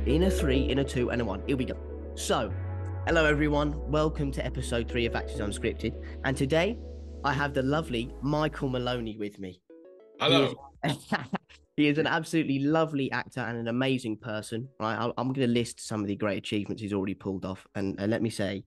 In a 3, in a 2, and a 1. Here we go. So, hello everyone. Welcome to episode 3 of Actors Unscripted. And today, I have the lovely Michael Maloney with me. Hello. He is an absolutely lovely actor and an amazing person. Right? I'm going to list some of the great achievements he's already pulled off. And let me say,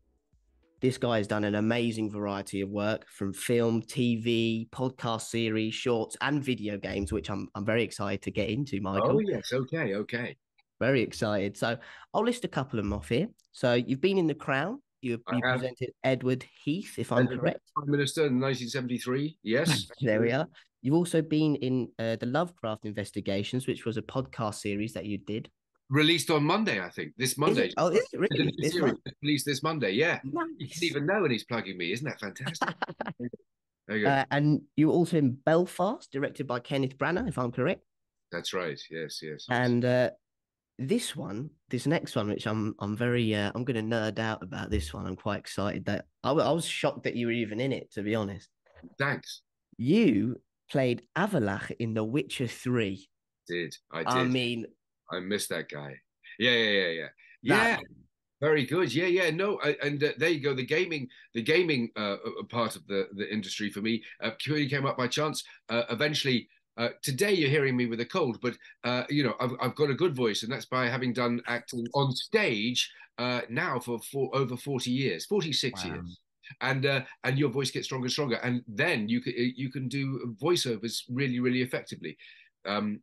this guy has done an amazing variety of work from film, TV, podcast series, shorts, and video games, which I'm very excited to get into, Oh, Michael. yes. Okay. Okay. Very excited. So I'll list a couple of them off here. So you've been in The Crown. I You have presented Edward Heath, if I'm as a correct. Prime Minister in 1973. Yes. There we are. You've also been in the Lovecraft Investigations, which was a podcast series that you did. Released on Monday, I think. This Is Monday. it? Oh, is it The really? new This series month? released this Monday. Yeah. You didn't Nice. even know, and he's plugging me. Isn't that fantastic? There you go. And you were also in Belfast, directed by Kenneth Branagh, if I'm correct. That's right. Yes. Yes. Yes. And this next one, which I'm very, I'm going to nerd out about this one. I'm quite excited that I was shocked that you were even in it, to be honest. Thanks. You played Avalach in The Witcher 3. I I did. mean, I missed that guy. Yeah. Yeah. Yeah. Yeah. that Yeah. Very good. Yeah, yeah. No, and there you go. The gaming part of the industry for me purely came up by chance. Eventually, today you're hearing me with a cold, but I've got a good voice, and that's by having done acting on stage now for over 40 years, 46 wow. years. And your voice gets stronger and stronger, and then you can do voiceovers really, really effectively. Tend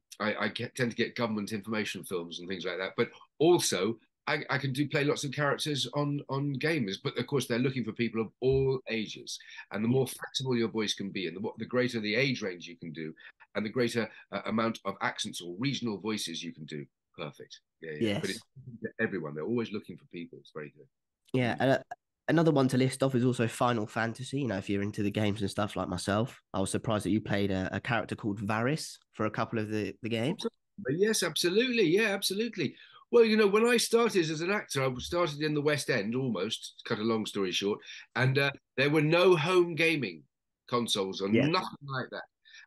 to get government information films and things like that, but also I can play lots of characters on gamers, but of course they're looking for people of all ages. And the more flexible your voice can be, and the greater the age range you can do, and the greater amount of accents or regional voices you can do, perfect. Yeah, yeah. But it's Yes. everyone. They're always looking for people. It's very good. Yeah. Mm. Another one to list off is also Final Fantasy. You know, if you're into the games and stuff like myself, I was surprised that you played a character called Varys for a couple of the games. But yes, absolutely. Yeah, absolutely. Well, when I started as an actor, I started in the West End almost, to cut a long story short, and there were no home gaming consoles or Yeah. nothing like that.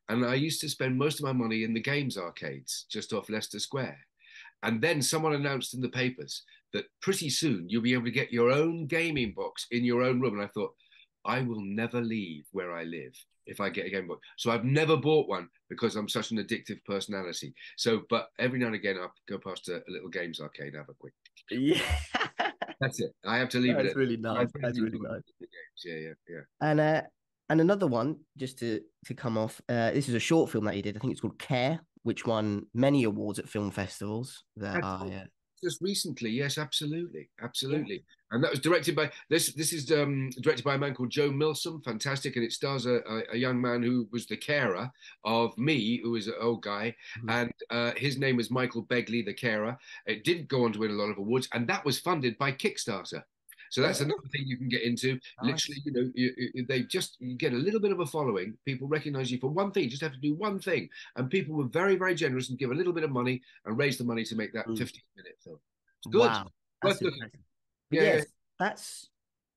And I used to spend most of my money in the games arcades just off Leicester Square. And then someone announced in the papers that pretty soon you'll be able to get your own gaming box in your own room. And I thought, I will never leave where I live if I get a game box. So I've never bought one because I'm such an addictive personality. So, but every now and again, I'll go past a little games arcade, have a quick. Yeah. That's it. I have to leave it That's at. really I nice. really That's really enjoy nice. the games. Yeah, yeah, yeah. And another one, just to come off, this is a short film that you did. I think it's called Care, which won many awards at film festivals. That That's I just recently. Yes, absolutely, yeah. absolutely. And that was directed by this is directed by a man called Joe Milsom. Fantastic, and it stars a young man who was the carer of me, who was an old guy, Mhm. and his name was Michael Begley, the carer. It did go on to win a lot of awards, and that was funded by Kickstarter. So that's Oh, another thing you can get into. Literally, nice. you get a little bit of a following. People recognize you for one thing. You just have to do one thing, and people were very, very generous and give a little bit of money and raise the money to make that Mm. 15-minute film. It's good. Wow, Worth that's looking. impressive. But Yeah, yeah. yes, that's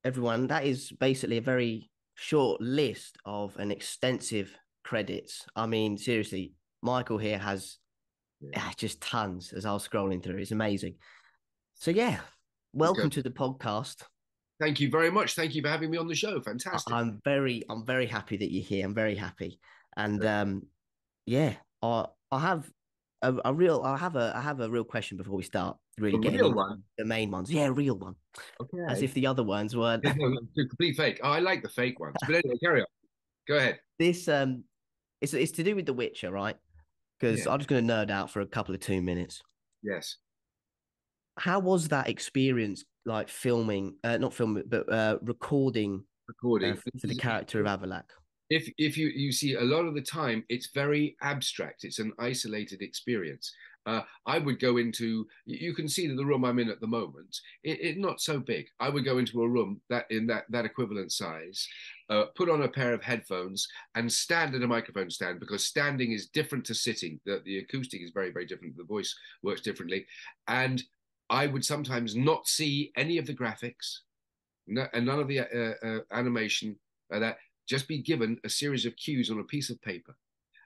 everyone. That is basically a very short list of an extensive credits. I mean, seriously, Michael here has Yeah. just tons as I was scrolling through. It's amazing. So yeah, Okay. welcome to the podcast. Thank you very much. Thank you for having me on the show. Fantastic. I'm very happy that you're here. I'm very happy, and yeah, I have I have a real question before we start A really getting real into one. the main ones. Yeah, a real one, as Okay. if the other ones weren't. Yeah, no, no, complete fake. Oh, I like the fake ones. But anyway, carry on. Go ahead. This it's to do with The Witcher, right? Because Yeah. I'm just going to nerd out for a couple of 2 minutes. Yes. How was that experience, like filming, not filming, but recording Recording. for the character of Avalak? If you see a lot of the time, it's very abstract. It's an isolated experience. I would go into, you can see the room I'm in at the moment. It not so big. I would go into a room that in that equivalent size, put on a pair of headphones and stand at a microphone stand, because standing is different to sitting. The acoustic is very, very different. The voice works differently. And I would sometimes not see any of the graphics, and none of the animation, that just be given a series of cues on a piece of paper,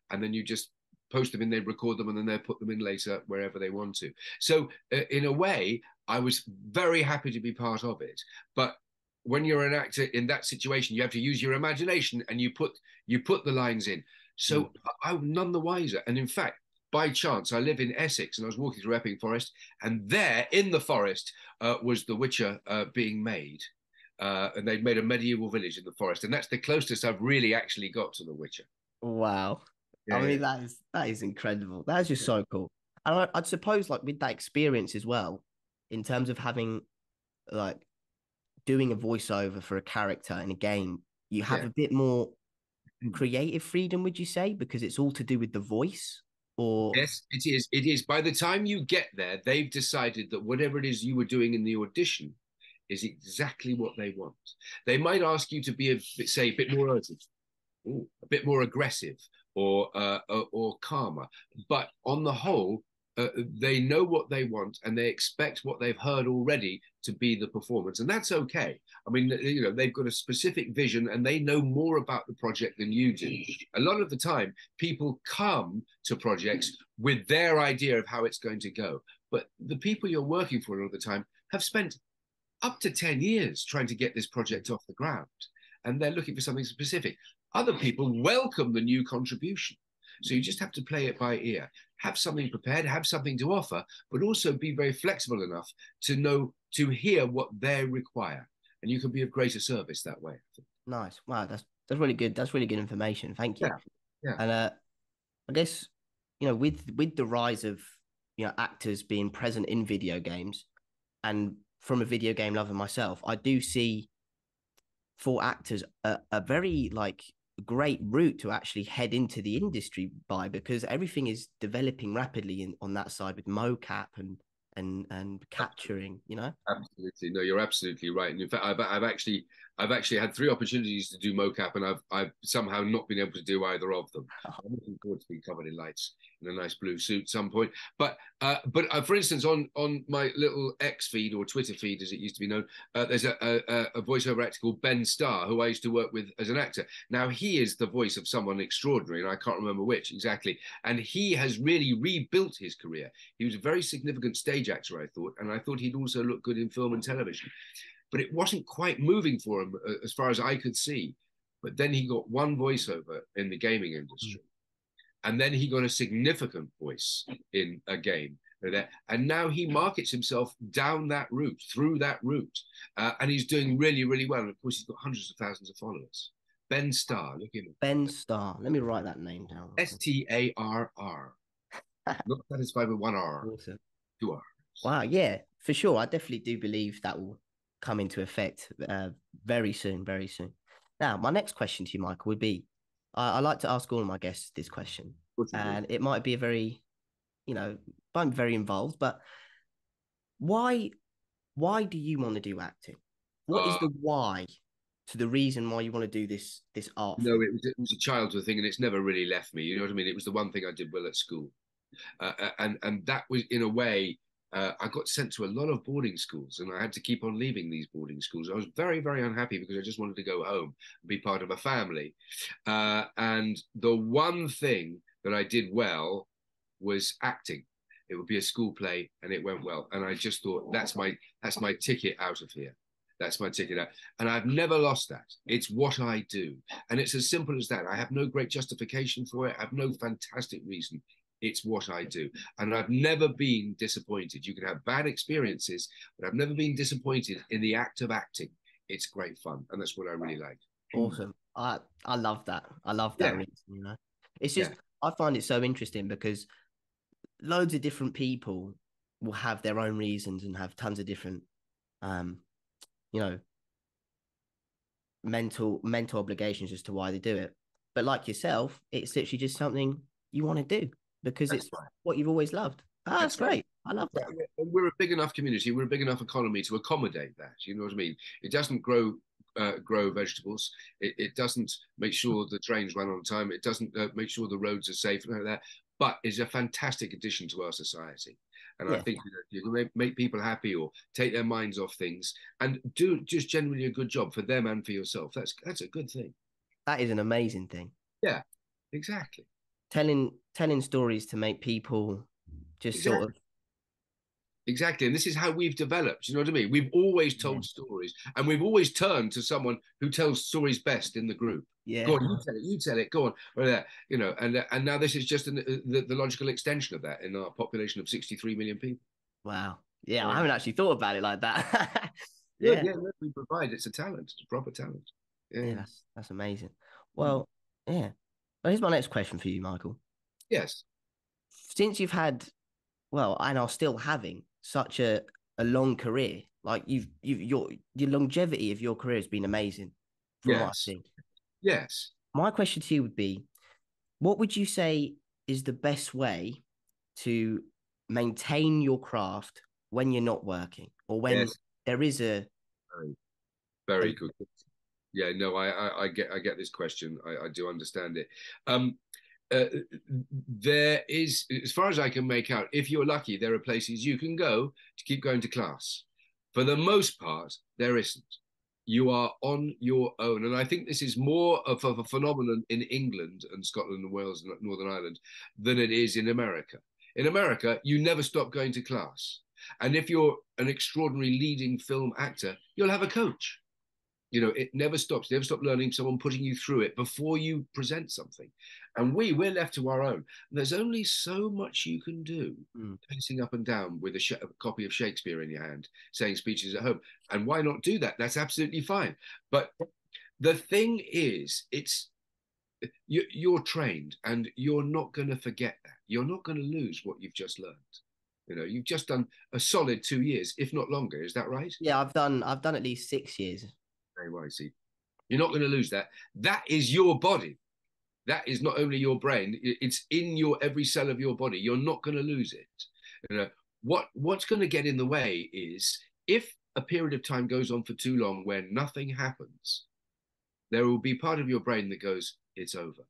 and then you just post them in, they record them, and then they'll put them in later wherever they want to. So in a way, I was very happy to be part of it. But when you're an actor in that situation, you have to use your imagination, and you put the lines in. So I'm none the wiser. And in fact, by chance, I live in Essex, and I was walking through Epping Forest, and there in the forest was The Witcher being made. And they'd made a medieval village in the forest, and that's the closest I've really actually got to The Witcher. Wow. I mean, that is incredible. That's just so cool. And I'd suppose, like, with that experience as well, in terms of having, like, doing a voiceover for a character in a game, you have a bit more creative freedom, would you say? Because it's all to do with the voice, or Yes, it is. It is. By the time you get there, they've decided that whatever it is you were doing in the audition is exactly what they want. They might ask you to be a bit more urgent, a bit more aggressive, or calmer. But on the whole, they know what they want, and they expect what they've heard already to be the performance, and that's okay. I mean, you know, they've got a specific vision, and they know more about the project than you do. A lot of the time, people come to projects with their idea of how it's going to go, but the people you're working for a lot of the time have spent up to 10 years trying to get this project off the ground, and they're looking for something specific. Other people welcome the new contribution. So you just have to play it by ear, have something prepared, have something to offer, but also be very flexible enough to hear what they require. And you can be of greater service that way. nice. Wow, that's really good. That's really good information. Thank you. Yeah, yeah. And I guess, with the rise of, actors being present in video games, and from a video game lover myself, I do see for actors a very, like, great route to actually head into the industry by, because everything is developing rapidly on that side with mocap and capturing, Absolutely. No, you're absolutely right. And in fact, I've actually had 3 opportunities to do mocap, and I've somehow not been able to do either of them. I'm looking forward to being covered in lights in a nice blue suit at some point. But for instance, on my little X feed, or Twitter feed as it used to be known, there's a voiceover actor called Ben Starr, who I used to work with as an actor. Now he is the voice of someone extraordinary, and I can't remember which exactly. And he has really rebuilt his career. He was a very significant stage actor, I thought, and I thought he'd also look good in film and television. But it wasn't quite moving for him as far as I could see. But then he got one voiceover in the gaming industry. And then he got a significant voice in a game. And now he markets himself down that route, through that route. And he's doing really, really well. And of course, he's got hundreds of thousands of followers. Ben Starr, look him up. Ben Starr. Let me write that name down. Starr. Not satisfied with one R. Awesome. 2 R's. Wow, yeah, for sure. I definitely do believe that will come into effect very soon, very soon. Now, my next question to you, Michael, would be, I like to ask all of my guests this question, and it might be a very, I'm very involved, but why do you want to do acting? What is the why to the reason why you want to do this art No, form? it was a childhood thing, and it's never really left me. You know what I mean? It was the one thing I did well at school. And that was, in a way, I got sent to a lot of boarding schools, and I had to keep on leaving these boarding schools. I was very, very unhappy because I just wanted to go home and be part of a family. And the one thing that I did well was acting. It would be a school play, and it went well. And I just thought, that's my ticket out of here. That's my ticket out. And I've never lost that. It's what I do. And it's as simple as that. I have no great justification for it. I have no fantastic reason. It's what I do. And I've never been disappointed. You can have bad experiences, but I've never been disappointed in the act of acting. It's great fun. And that's what I really like. Awesome. I love that. I love that reason, It's just, I find it so interesting because loads of different people will have their own reasons and have tons of different, mental obligations as to why they do it. But like yourself, it's literally just something you want to do because it's what you've always loved. That's great. I love that. We're a big enough community. We're a big enough economy to accommodate that. You know what I mean? It doesn't grow vegetables. It doesn't make sure the trains run on time. It doesn't make sure the roads are safe and like that. But it's a fantastic addition to our society. And I think you can make people happy or take their minds off things and do just generally a good job for them and for yourself. That's a good thing. That is an amazing thing. Yeah, exactly. telling stories to make people just sort Exactly. of, Exactly. And this is how we've developed. You know what I mean? We've always yeah, told stories and we've always turned to someone who tells stories best in the group. Go yeah. on, you tell it, go on. Or that, you know, and now this is just the logical extension of that in our population of 63 million people. Wow. Yeah, I Yeah. haven't actually thought about it like that. Good, Yeah. yeah, yeah, we provide. It's a talent. It's a proper talent. Yeah, Yeah. that's amazing. Mm. Well, yeah. Well, here's my next question for you, Michael. Yes. Since you've had, well, and are still having such a long career, like your longevity of your career has been amazing from what I've Yes. seen. Yes. My question to you would be, what would you say is the best way to maintain your craft when you're not working or when Yes. there is Very, a very good. Yeah, no, I get this question. I do understand it. Um, uh, there is, as far as I can make out, if you're lucky, there are places you can go to keep going to class. For the most part, there isn't. You are on your own. And I think this is more of a phenomenon in England and Scotland and Wales and Northern Ireland than it is in America. In America, you never stop going to class. And if you're an extraordinary leading film actor, you'll have a coach. You know, it never stops. Never stop learning, someone putting you through it before you present something. And we're left to our own. And there's only so much you can do, Mm. pacing up and down with a copy of Shakespeare in your hand, saying speeches at home. And why not do that? That's absolutely fine. But the thing is, you're trained and you're not going to forget that. You're not going to lose what you've just learned. You know, you've just done a solid 2 years, if not longer. Is that right? Yeah, I've done at least 6 years. Very well, see. You're not going to lose that. That is your body. That is not only your brain, it's in your every cell of your body. You're not going to lose it. You know, what's going to get in the way is if a period of time goes on for too long where nothing happens, there will be part of your brain that goes, it's over.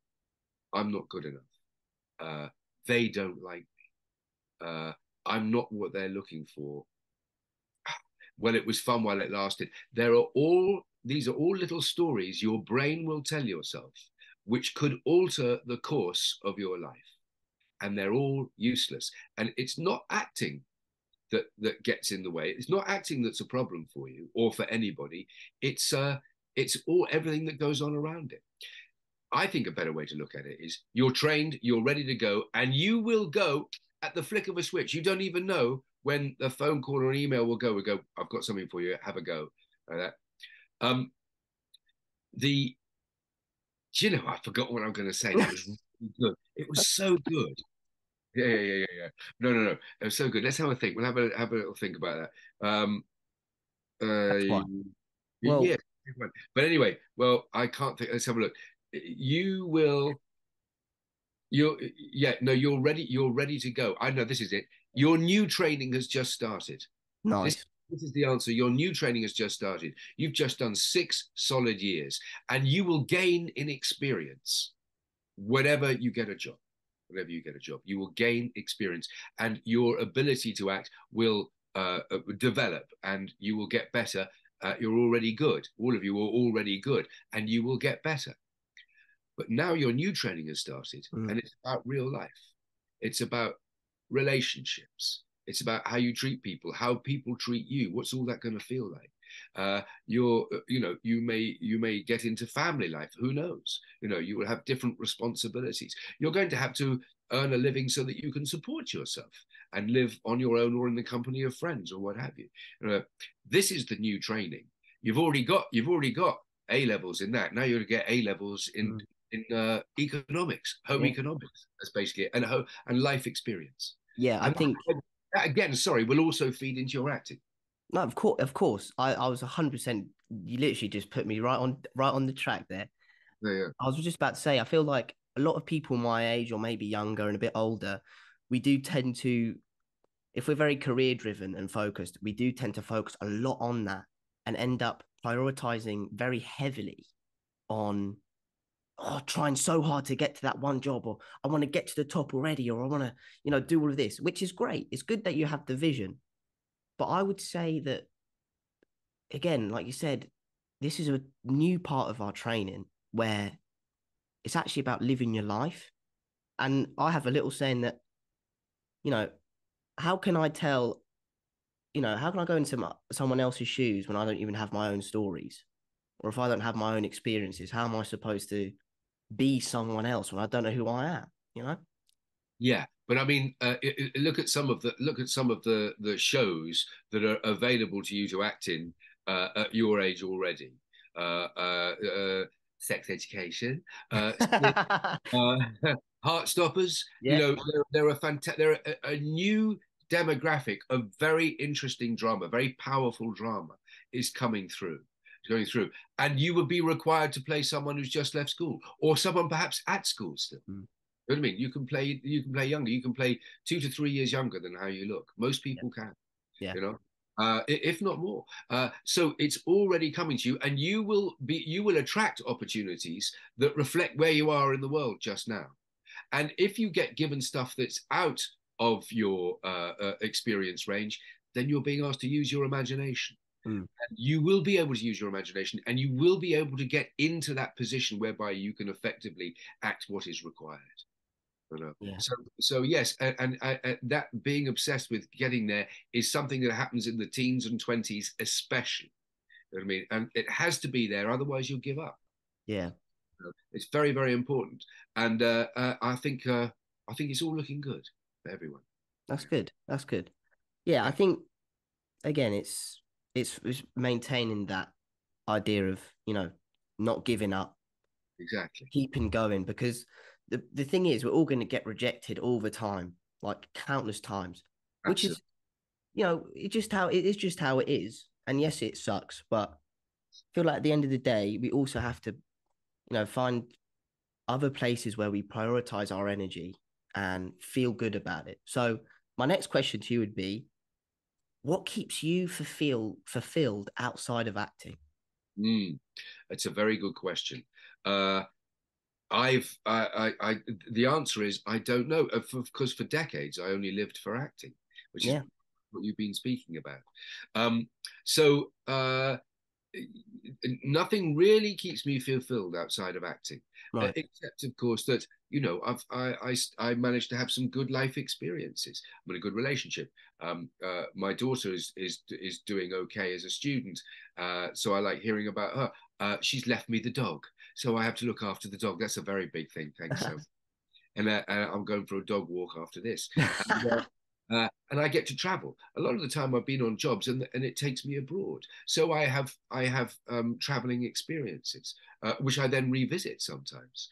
I'm not good enough. They don't like me. I'm not what they're looking for. Well, it was fun while it lasted. These are all little stories your brain will tell yourself, which could alter the course of your life. And they're all useless. And it's not acting that gets in the way. It's not acting that's a problem for you or for anybody. It's all everything that goes on around it. I think a better way to look at it is you're trained, you're ready to go, and you will go at the flick of a switch. You don't even know when the phone call or an email will go. We go, I've got something for you. Have a go. Like that. Um, the Do you know, I forgot what I'm going to say. That was really good. It was so good. Yeah. No, no, no. It was so good. Let's have a think. We'll have a little think about that. That's Uh, fine. yeah. Well, But anyway, well, I can't think. Let's have a look. You will. You're ready. You're ready to go. I know this is it. Your new training has just started. This nice. this is the answer. Your new training has just started. You've just done 6 solid years, and you will gain in experience whenever you get a job. Whenever you get a job, you will gain experience, and your ability to act will develop, and you will get better. You're already good. All of you are already good, and you will get better. But now your new training has started, Mm. and it's about real life. It's about relationships. It's about how you treat people, how people treat you. What's all that going to feel like? You may get into family life. Who knows? You know, you will have different responsibilities. You're going to have to earn a living so that you can support yourself and live on your own or in the company of friends or what have you. This is the new training. You've already got A levels in that. Now you're going to get A levels Mm. in economics, home Yeah. economics. That's basically it, and life experience. Yeah, I And think that again, sorry, will also feed into your acting. no, of course. I was 100%. You literally just put me right on the track there. Yeah, I was just about to say, I feel like a lot of people my age or maybe younger and a bit older, we do tend to, if we're very career driven and focused, we do tend to focus a lot on that and end up prioritizing very heavily on trying so hard to get to that one job, or I want to get to the top already, or I want to, do all of this, which is great. It's good that you have the vision. But I would say that, again, like you said, this is a new part of our training where it's actually about living your life. And I have a little saying that, you know, how can I tell, how can I go into someone else's shoes when I don't even have my own stories? Or if I don't have my own experiences, how am I supposed to be someone else when I don't know who I am, you know? Yeah, but I mean, look at some of the shows that are available to you to act in at your age already. Uh, uh, uh, Sex education, uh, Heartstoppers. You Yeah. know, they're a they're a new demographic of very interesting drama, very powerful drama is coming through. Going through, and you would be required to play someone who's just left school, or someone perhaps at school still. Mm. You know what I mean? You can play younger. You can play 2 to 3 years younger than how you look. Most Yeah. people can, Yeah. you know, if not more. So it's already coming to you, and you will attract opportunities that reflect where you are in the world just now. And if you get given stuff that's out of your experience range, then you're being asked to use your imagination. Mm. And you will be able to use your imagination, and you will be able to get into that position whereby you can effectively act what is required. You know? Yeah. So yes, and that being obsessed with getting there is something that happens in the teens and 20s, especially. You know what I mean? And it has to be there, otherwise you'll give up. Yeah. You know? It's very, very important, and I think it's all looking good for everyone. That's good. That's good. Yeah. I Yeah, think, again, it's maintaining that idea of, not giving up, exactly. keeping going, because the thing is, we're all going to get rejected all the time, like countless times, which Absolutely. is, just how it is. And yes, it sucks, but I feel like at the end of the day, we also have to, find other places where we prioritize our energy and feel good about it. So my next question to you would be, what keeps you fulfilled outside of acting? Mm, it's a very good question. Uh, the answer is I don't know, because for decades I only lived for acting, which is Yeah. what you've been speaking about. Um, so nothing really keeps me fulfilled outside of acting, Right. except of course that I managed to have some good life experiences. I'm in a good relationship. My daughter is doing okay as a student, so I like hearing about her. She's left me the dog, so I have to look after the dog. That's a very big thing. Thanks so. And I'm going for a dog walk after this. And I get to travel. A lot of the time, I've been on jobs, and it takes me abroad. So I have traveling experiences, which I then revisit sometimes.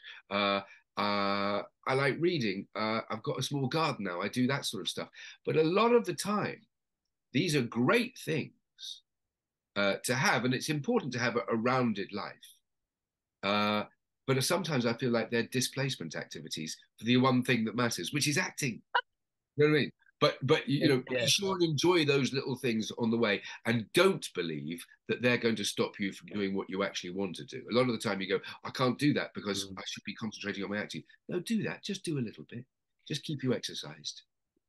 I like reading. I've got a small garden now. I do that sort of stuff. But a lot of the time, these are great things to have, and it's important to have a rounded life. Uh, but sometimes I feel like they're displacement activities for the one thing that matters, which is acting. You know what I mean? But be Yeah. sure and enjoy those little things on the way, and don't believe that they're going to stop you from doing what you actually want to do. A lot of the time, you go, "I can't do that because Mm. I should be concentrating on my acting." No, do that. Just do a little bit. Just keep you exercised,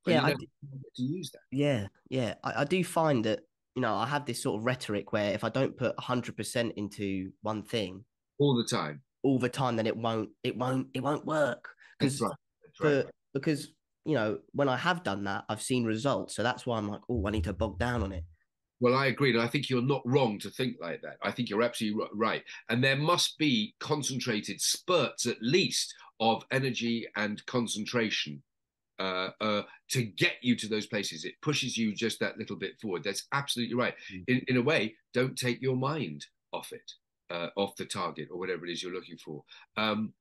and Yeah, you never get to use that yeah, yeah. I do find that, I have this sort of rhetoric where if I don't put 100% into one thing all the time. all the time, then it won't work. That's Because right. That's right. for because when I have done that, I've seen results. So that's why I'm like, oh, I need to bog down on it. Well, I agree. And I think you're not wrong to think like that. I think you're absolutely right. And there must be concentrated spurts, at least, of energy and concentration to get you to those places. It pushes you just that little bit forward. That's absolutely right. Mm. In a way, don't take your mind off it, off the target or whatever it is you're looking for. Um,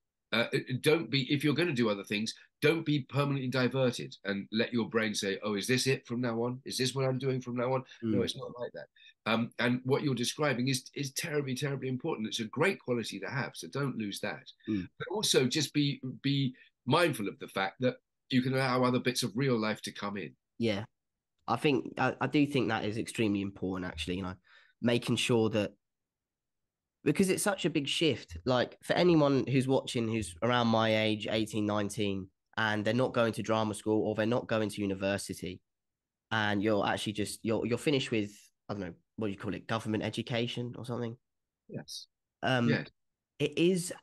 don't be, if you're going to do other things, don't be permanently diverted and let your brain say, oh, is this it from now on? Is this what I'm doing from now on? No, Mm. it's not like that. And what you're describing is terribly, terribly important. It's a great quality to have, so don't lose that. Mm. But also just be mindful of the fact that you can allow other bits of real life to come in. Yeah, I do think that is extremely important, actually, making sure that, because it's such a big shift. Like, for anyone who's watching who's around my age, 18, 19, and they're not going to drama school or they're not going to university, and you're actually just you're finished with, I don't know, what do you call it, government education or something. Yes. Um, Yes. it is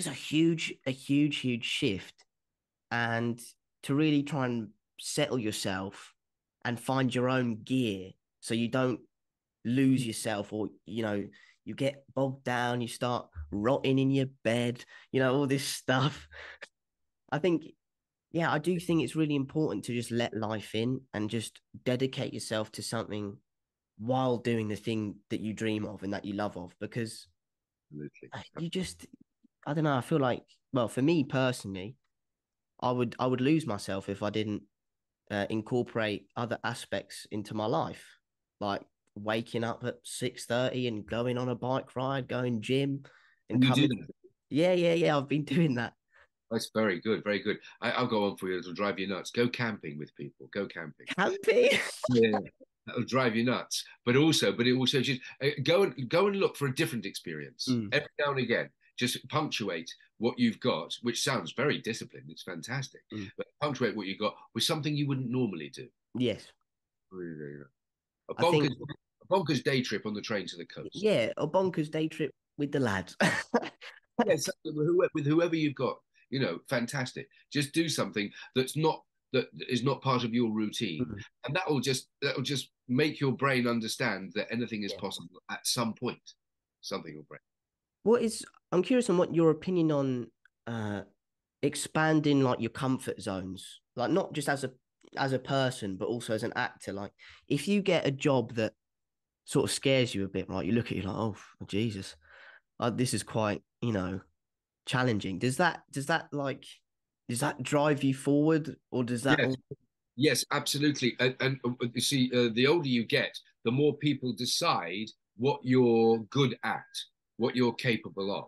a huge, huge shift and to really try and settle yourself and find your own gear so you don't lose yourself, or you get bogged down, you start rotting in your bed, all this stuff. I think, yeah, I do think it's really important to just let life in and just dedicate yourself to something while doing the thing that you dream of and that you love of, because Absolutely. you just, I don't know, I feel like, well, for me personally, I would lose myself if I didn't incorporate other aspects into my life, like waking up at 6:30 and going on a bike ride, going gym, and And you do coming. that. Yeah, yeah, yeah. I've been doing that. That's very good, very good. I'll go on for you. It'll drive you nuts. Go camping with people. Go camping. Camping. Yeah, that'll drive you nuts. But it also just go and look for a different experience Mm, every now and again. Just punctuate what you've got, which sounds very disciplined. It's fantastic, mm. but punctuate what you got with something you wouldn't normally do. Yes, Really, a I think. bonkers day trip on the train to the coast. Yeah, a bonkers day trip with the lads. Yes, with whoever you've got, fantastic. Just do something that is not part of your routine, Mm, and that'll just make your brain understand that anything is yeah. possible at some point. Something will break. What is? I'm curious on what your opinion on uh expanding like your comfort zones, like not just as a person, but also as an actor. Like if you get a job that sort of scares you a bit, right? You look at you like, oh Jesus, this is quite challenging. Does that drive you forward, or does that Yes, all? yes, absolutely. And you see, the older you get, the more people decide what you're good at, what you're capable of.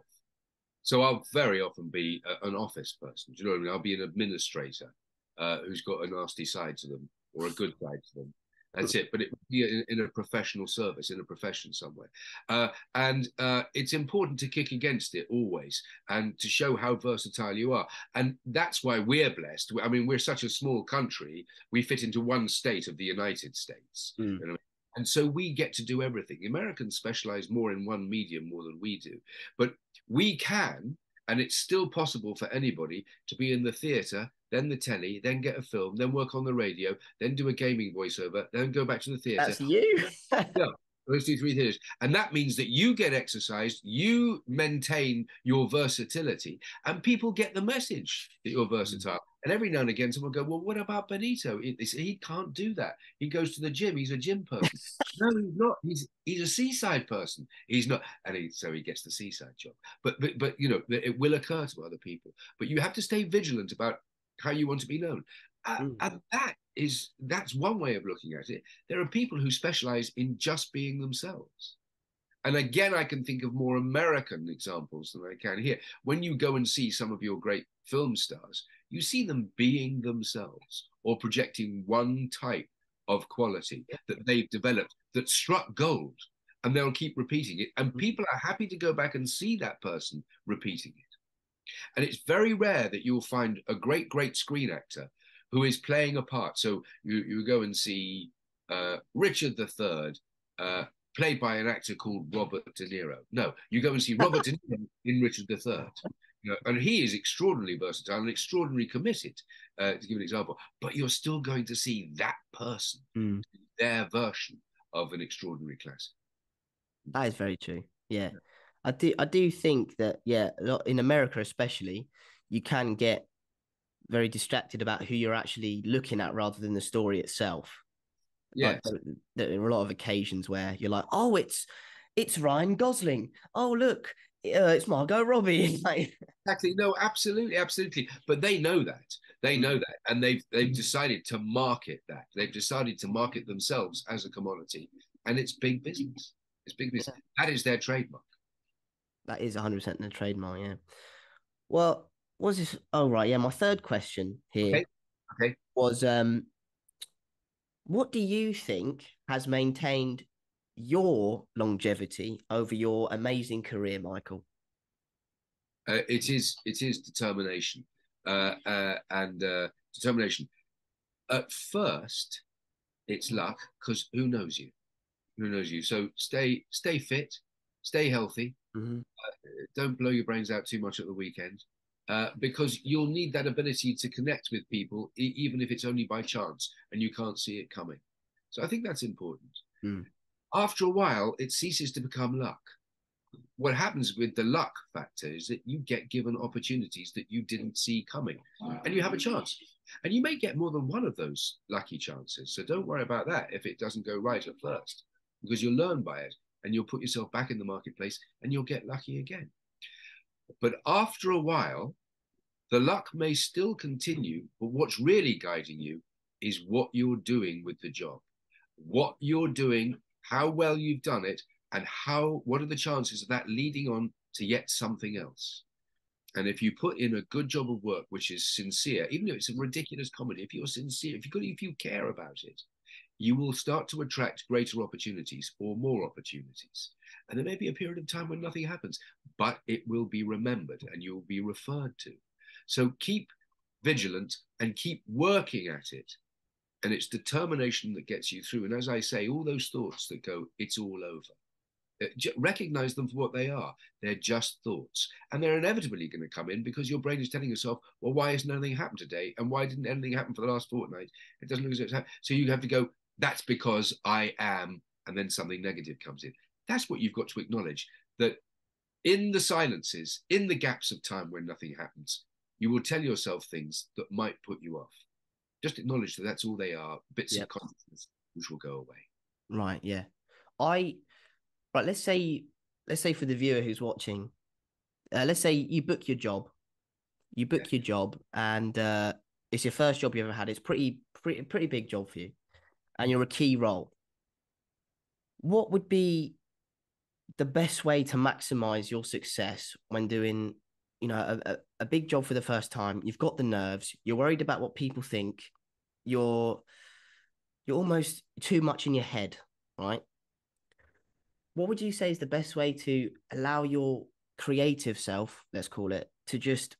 So I'll very often be an office person. Do you know what I mean? I'll be an administrator who's got a nasty side to them or a good side to them. That's it. But it would be in a professional service, in a profession somewhere. And it's important to kick against it always and to show how versatile you are. And that's why we're blessed. I mean, we're such a small country. We fit into one state of the United States. Mm, You know? And so we get to do everything. The Americans specialize more in one medium more than we do. But we can, and it's still possible for anybody to be in the theatre, then the telly, then get a film, then work on the radio, then do a gaming voiceover, then go back to the theatre. that's you. Yeah, those do three theatres. And that means that you get exercised, you maintain your versatility, and people get the message that you're versatile. And every now and again, someone will go, well, what about Benito? He can't do that. He goes to the gym. He's a gym person. No, he's not. He's a seaside person. He's not, and so he gets the seaside job. But it will occur to other people. But you have to stay vigilant about how you want to be known. Mm, And that's one way of looking at it. There are people who specialize in just being themselves. And again, I can think of more American examples than I can here. When you go and see some of your great film stars, you see them being themselves or projecting one type of quality that they've developed that struck gold, and they'll keep repeating it. And mm. people are happy to go back and see that person repeating it. And it's very rare that you'll find a great screen actor who is playing a part. So you go and see Richard III, played by an actor called Robert De Niro. No, you go and see Robert De Niro in Richard III. And he is extraordinarily versatile and extraordinarily committed, to give an example. But you're still going to see that person, Mm. their version of an extraordinary classic. That is very true. Yeah. I do think that, yeah, in America especially, you can get very distracted about who you're actually looking at rather than the story itself. Like Yes. there are a lot of occasions where you're like, oh, it's Ryan Gosling. Oh, look, it's Margot Robbie. Like, Exactly. No, absolutely, absolutely. But they know that. They know that, and they've decided to market that. They've decided to market themselves as a commodity, and it's big business. It's big business. That is their trademark. that is 100% the trademark. Yeah. Well, was this? Oh, right. Yeah. My third question here Okay. Okay. was, what do you think has maintained your longevity over your amazing career, Michael? It is determination, and determination. At first, it's luck because who knows you? Who knows you? So stay fit, stay healthy. Mm-hmm. Don't blow your brains out too much at the weekend. because you'll need that ability to connect with people, even if it's only by chance and you can't see it coming. So I think that's important. Mm. After a while, it ceases to become luck. What happens with the luck factor is that you get given opportunities that you didn't see coming, and you have a chance. And you may get more than one of those lucky chances. So don't worry about that if it doesn't go right at first, because you'll learn by it and you'll put yourself back in the marketplace and you'll get lucky again. But after a while, the luck may still continue, but what's really guiding you is what you're doing with the job, what you're doing, how well you've done it, and what are the chances of that leading on to yet something else. And if you put in a good job of work, which is sincere, even if it's a ridiculous comedy, if you're sincere, if you care about it, you will start to attract greater opportunities or more opportunities. And there may be a period of time when nothing happens, but it will be remembered and you'll be referred to. So keep vigilant and keep working at it. And it's determination that gets you through. And as I say, all those thoughts that go, it's all over. Recognize them for what they are. They're just thoughts. And they're inevitably going to come in because your brain is telling yourself, well, why hasn't anything happened today? And why didn't anything happen for the last fortnight? It doesn't look as if it's happened. So you have to go, that's because I am, and then something negative comes in. That's what you've got to acknowledge, that in the silences, in the gaps of time when nothing happens, you will tell yourself things that might put you off. Just acknowledge that that's all they are, bits of consciousness which will go away. Right, yeah. Right, let's say for the viewer who's watching, let's say you book your job. You book your job and it's your first job you ever had. It's pretty big job for you. And you're a key role. What would be the best way to maximize your success when doing, a big job for the first time? You've got the nerves, you're worried about what people think, you're almost too much in your head, right? What would you say is the best way to allow your creative self, let's call it, to just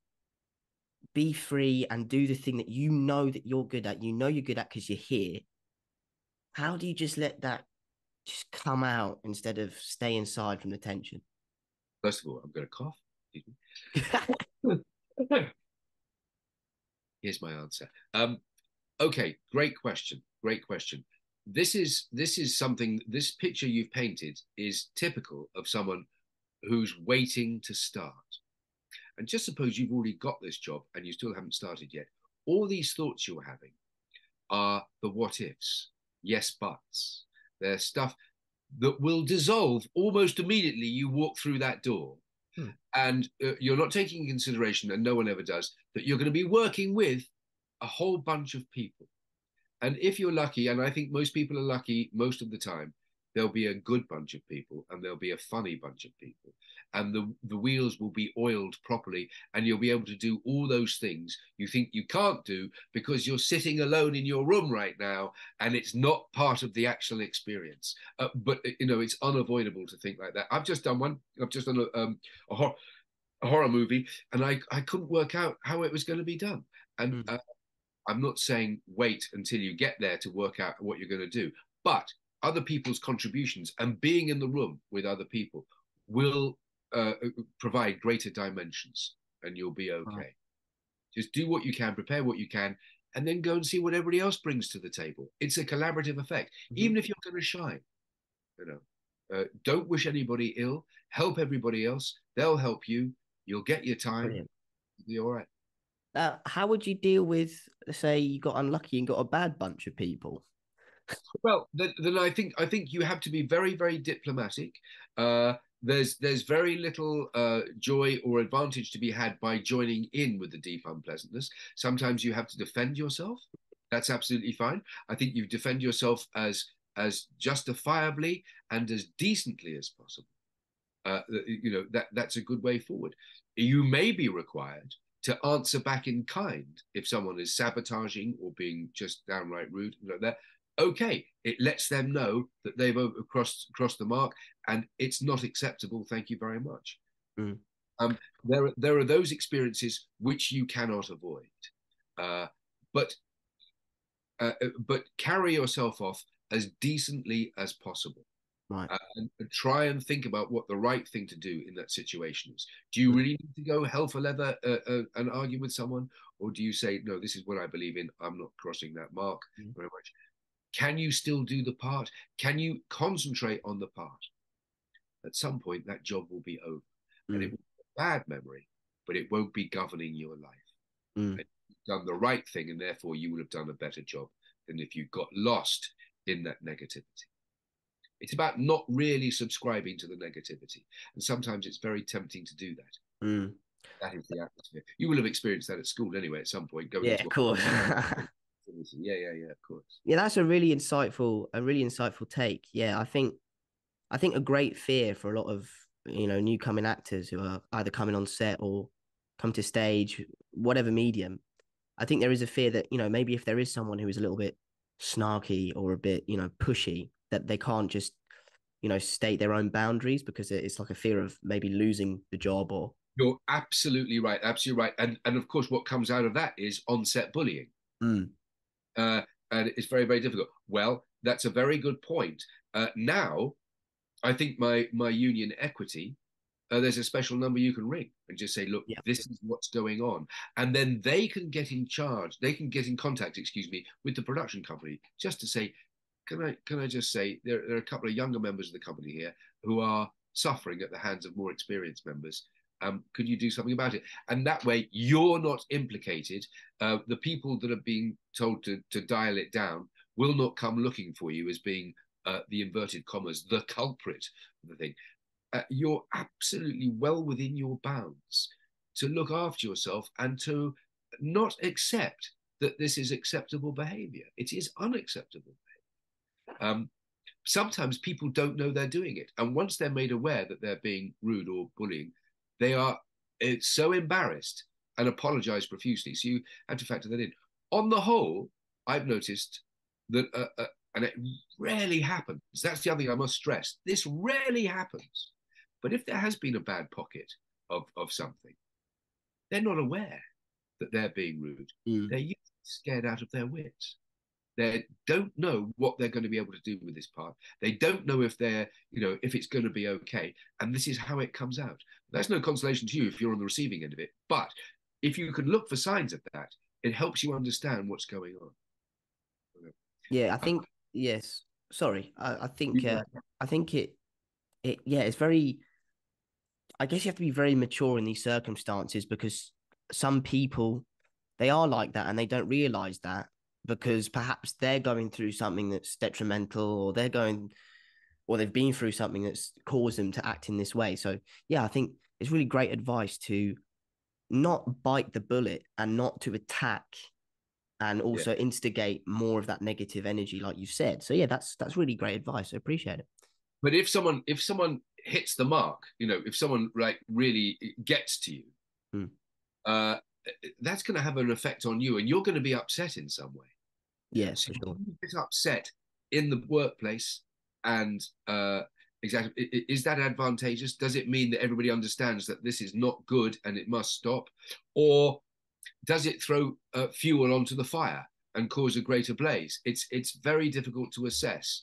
be free and do the thing that you know that you're good at, because you're here? How do you just let that just come out instead of stay inside from the tension? First of all, I'm going to cough. Here's my answer. Okay, great question. Great question. This is something, this picture you've painted is typical of someone who's waiting to start. And just suppose you've already got this job and you still haven't started yet. All these thoughts you're having are the what ifs, yes buts. They're stuff that will dissolve almost immediately you walk through that door. And you're not taking into consideration, and no one ever does, that you're going to be working with a whole bunch of people. And if you're lucky, and I think most people are lucky most of the time, there'll be a good bunch of people and there'll be a funny bunch of people. And the wheels will be oiled properly and you'll be able to do all those things you think you can't do because you're sitting alone in your room right now and it's not part of the actual experience. But, it's unavoidable to think like that. I've just done one. I've just done a horror movie and I couldn't work out how it was going to be done. And I'm not saying wait until you get there to work out what you're going to do, but other people's contributions and being in the room with other people will provide greater dimensions and you'll be okay. Right. Just do what you can, prepare what you can, and then go and see what everybody else brings to the table. It's a collaborative effect, even if you're going to shine. Don't wish anybody ill, help everybody else. They'll help you. You'll get your time. Brilliant. You'll be all right. How would you deal with, say, you got unlucky and got a bad bunch of people? Well, then I think you have to be very, very diplomatic. There's very little joy or advantage to be had by joining in with the deep unpleasantness. Sometimes you have to defend yourself. That's absolutely fine. I think you defend yourself as justifiably and as decently as possible. That's a good way forward. You may be required to answer back in kind if someone is sabotaging or being just downright rude like that. Okay, it lets them know that they've crossed the mark and it's not acceptable. Thank you very much. There are those experiences which you cannot avoid, but carry yourself off as decently as possible. Right. And try and think about what the right thing to do in that situation is. Do you really need to go hell for leather and argue with someone? Or do you say, no, this is what I believe in. I'm not crossing that mark very much. Can you still do the part? Can you concentrate on the part? At some point, that job will be over. And it will be a bad memory, but it won't be governing your life. And you've done the right thing, and therefore you will have done a better job than if you got lost in that negativity. It's about not really subscribing to the negativity. And sometimes it's very tempting to do that. That is the atmosphere. You will have experienced that at school anyway, at some point, going Yeah, into of course. yeah, of course. Yeah, that's a really insightful take. Yeah, I think a great fear for a lot of new coming actors who are either coming on set or come to stage, whatever medium. I think there is a fear that maybe if there is someone who is a little bit snarky or a bit pushy, that they can't just state their own boundaries because it's like a fear of maybe losing the job or. You're absolutely right, absolutely right. And of course, what comes out of that is on-set bullying. Uh, and it's very, very difficult. Well, that's a very good point. Now, I think my union equity, there's a special number you can ring and just say, look, this is what's going on. And then they can get in charge. They can get in contact, excuse me, with the production company just to say, can I just say, there are a couple of younger members of the company here who are suffering at the hands of more experienced members. Could you do something about it? And that way, you're not implicated. The people that are being told to dial it down will not come looking for you as being the inverted commas, the culprit of the thing. You're absolutely well within your bounds to look after yourself and to not accept that this is acceptable behavior. It is unacceptable behavior. Sometimes people don't know they're doing it. And once they're made aware that they're being rude or bullying, they are so embarrassed and apologize profusely. So you have to factor that in. On the whole, I've noticed that, and it rarely happens. That's the other thing I must stress. This rarely happens. But if there has been a bad pocket of something, they're not aware that they're being rude. They're usually scared out of their wits. They don't know what they're going to be able to do with this part. They don't know if if it's going to be okay. And this is how it comes out. That's no consolation to you if you're on the receiving end of it. But if you can look for signs of that, it helps you understand what's going on. Yeah, I think yes. Sorry, I think it's very. I guess you have to be very mature in these circumstances because some people they are like that and they don't realize that because perhaps they're going through something that's detrimental or they've been through something that's caused them to act in this way. So yeah, I think it's really great advice to not bite the bullet and not to attack and also instigate more of that negative energy, like you said. So yeah, that's really great advice. I appreciate it. But if someone hits the mark, if someone really gets to you, that's going to have an effect on you, and you're going to be upset in some way. Yeah, so for sure. You get upset in the workplace, and exactly, is that advantageous? Does it mean that everybody understands that this is not good and it must stop, or does it throw fuel onto the fire and cause a greater blaze? It's very difficult to assess.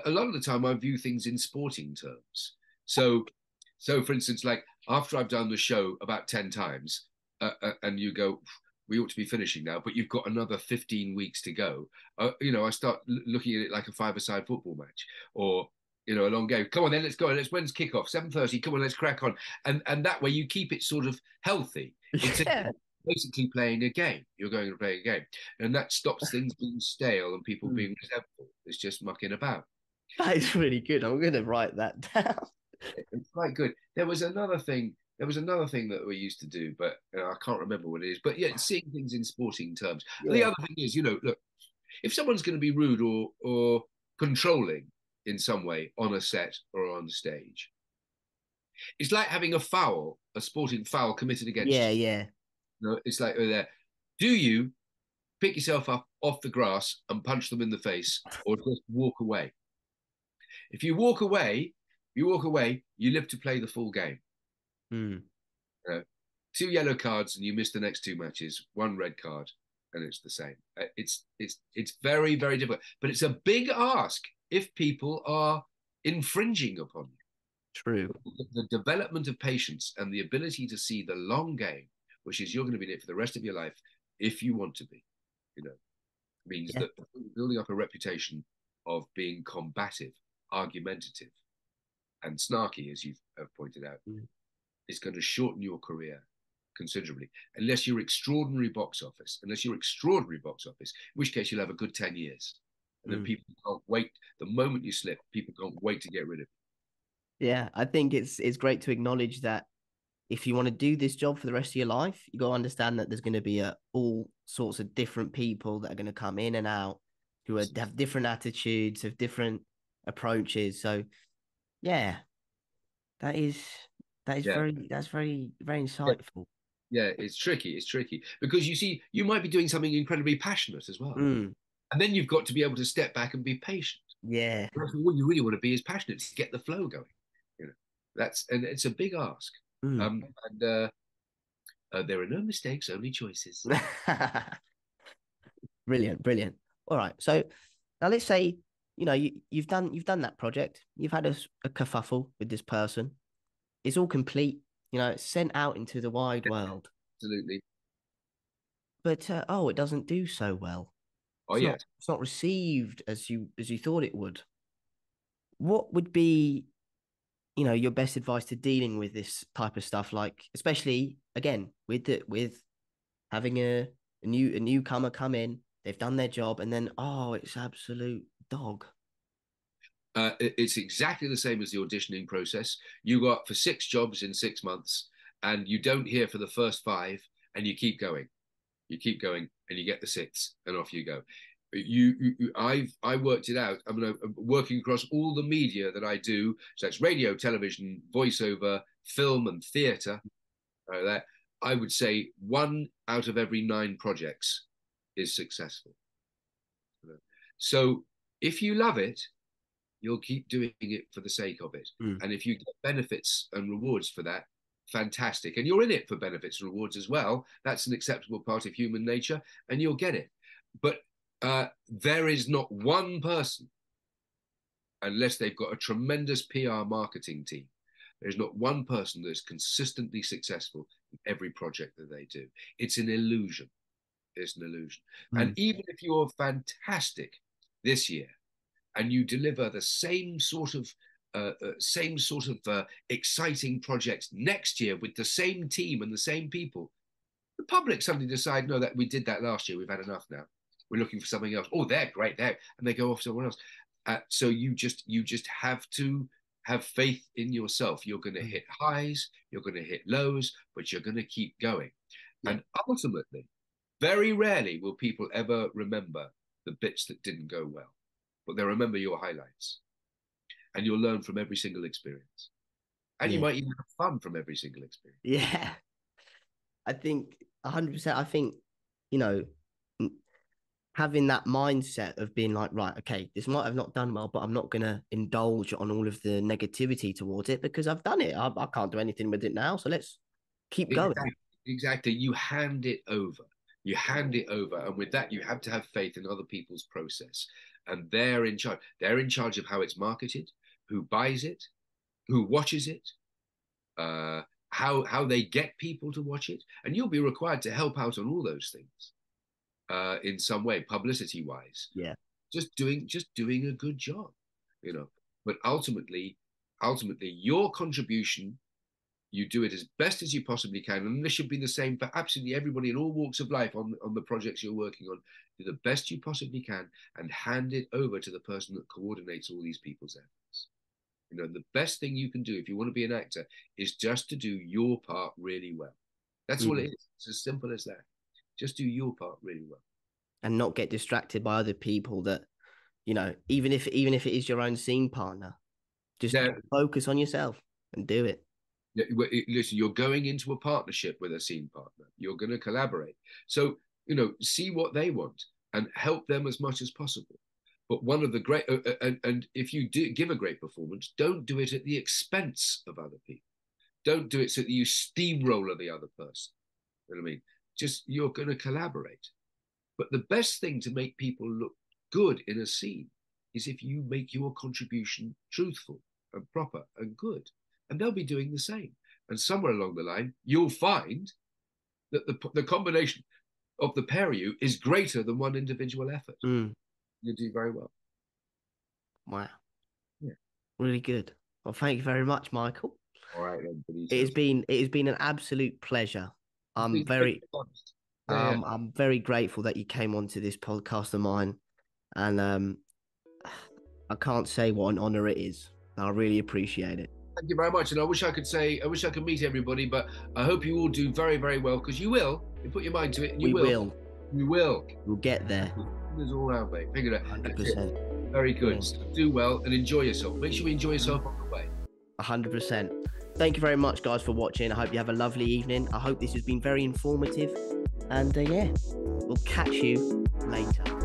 A lot of the time, I view things in sporting terms. So for instance, like after I've done the show about 10 times, and you go, we ought to be finishing now, but you've got another 15 weeks to go. I start looking at it like a five-a-side football match, or a long game. Come on, then, let's go. When's kickoff? 7:30. Come on, let's crack on. And that way, you keep it sort of healthy. It's basically playing a game. You're going to play a game, and that stops things being stale and people being resentful. It's just mucking about. That is really good. I'm going to write that down. It's quite good. There was another thing that we used to do, but I can't remember what it is. But yeah, seeing things in sporting terms. Yeah. The other thing is, look, if someone's going to be rude or controlling in some way on a set or on stage, it's like having a sporting foul committed against you. Yeah. It's like do you pick yourself up off the grass and punch them in the face, or just walk away? If you walk away, you live to play the full game. 2 yellow cards and you miss the next 2 matches, 1 red card, and it's the same. It's very, very difficult, but it's a big ask if people are infringing upon you. True. The development of patience and the ability to see the long game, which is you're going to be in it for the rest of your life if you want to be, means Yeah. that building up a reputation of being combative, argumentative, and snarky, as you have pointed out, is going to shorten your career considerably, unless you're extraordinary box office, in which case you'll have a good 10 years. And then people can't wait. The moment you slip, people can't wait to get rid of you. Yeah, I think it's great to acknowledge that if you want to do this job for the rest of your life, you got to understand that there's going to be all sorts of different people that are going to come in and out, who have different attitudes, have different approaches. So, yeah, that is Yeah. very insightful. Yeah, it's tricky. It's tricky because you see, you might be doing something incredibly passionate as well. Mm, And then you've got to be able to step back and be patient. yeah. What you really want to be is passionate to get the flow going. And it's a big ask. Mm. There are no mistakes, only choices. Brilliant, brilliant. All right. So now let's say, you've done that project. You've had a kerfuffle with this person. It's all complete. It's sent out into the wide world. Absolutely. But it doesn't do so well. Oh yeah. It's not received as you thought it would. What would be, your best advice to dealing with this type of stuff? Like, especially again with having a newcomer come in, they've done their job, and then it's absolute dog. It's exactly the same as the auditioning process. You go up for 6 jobs in 6 months, and you don't hear for the first 5, and you keep going. You keep going, and you get the 6th, and off you go. I worked it out. I'm working across all the media that I do. So it's radio, television, voiceover, film, and theatre. That I would say 1 out of every 9 projects is successful. So if you love it, you'll keep doing it for the sake of it. And if you get benefits and rewards for that, fantastic. And you're in it for benefits and rewards as well. That's an acceptable part of human nature, and you'll get it. But there is not one person, unless they've got a tremendous PR marketing team, there's not one person that's consistently successful in every project that they do. It's an illusion. It's an illusion. And even if you're fantastic this year, and you deliver the same sort of exciting projects next year with the same team and the same people, the public suddenly decide, no, that we did that last year. We've had enough now. We're looking for something else. Oh, they're great, and they go off somewhere else. So you just have to have faith in yourself. You're going to hit highs, you're going to hit lows, but you're going to keep going. Yeah. And ultimately, very rarely will people ever remember the bits that didn't go well, but they'll remember your highlights, and you'll learn from every single experience, and you might even have fun from every single experience. Yeah, I think 100%. I think, having that mindset of being like, right, okay, this might have not done well, but I'm not going to indulge on all of the negativity towards it because I've done it. I can't do anything with it now. So let's keep going. Exactly. You hand it over. You hand it over. And with that, you have to have faith in other people's process. And they're in charge. They're in charge of how it's marketed, who buys it, who watches it, how they get people to watch it. And you'll be required to help out on all those things in some way, publicity wise. Yeah. Just doing a good job, But ultimately, your contribution, you do it as best as you possibly can. And this should be the same for absolutely everybody in all walks of life on the projects you're working on. Do the best you possibly can and hand it over to the person that coordinates all these people's efforts. The best thing you can do if you want to be an actor is just to do your part really well. That's all it is. It's as simple as that. Just do your part really well. And not get distracted by other people that, even if it is your own scene partner, just focus on yourself and do it. Listen, you're going into a partnership with a scene partner. You're going to collaborate. So, see what they want and help them as much as possible. But one of the great, and if you do give a great performance, don't do it at the expense of other people. Don't do it so that you steamroller the other person. You know what I mean? Just, you're going to collaborate. But the best thing to make people look good in a scene is if you make your contribution truthful and proper and good, and they'll be doing the same. And somewhere along the line, you'll find that the combination of the pair of you is greater than one individual effort. You do very well. Wow. Yeah. Really good. Well, thank you very much, Michael. All right, then, it has been an absolute pleasure. I'm very grateful that you came onto this podcast of mine, and I can't say what an honor it is. I really appreciate it. Thank you very much. And I wish I could meet everybody, but I hope you all do very, very well, because you will. You put your mind to it, and you will. You will. We'll get there. It's all around, mate. Figure it out. 100%. Very good. Yeah. So do well and enjoy yourself. Make sure you enjoy yourself on the way. 100%. Thank you very much, guys, for watching. I hope you have a lovely evening. I hope this has been very informative. And yeah, we'll catch you later.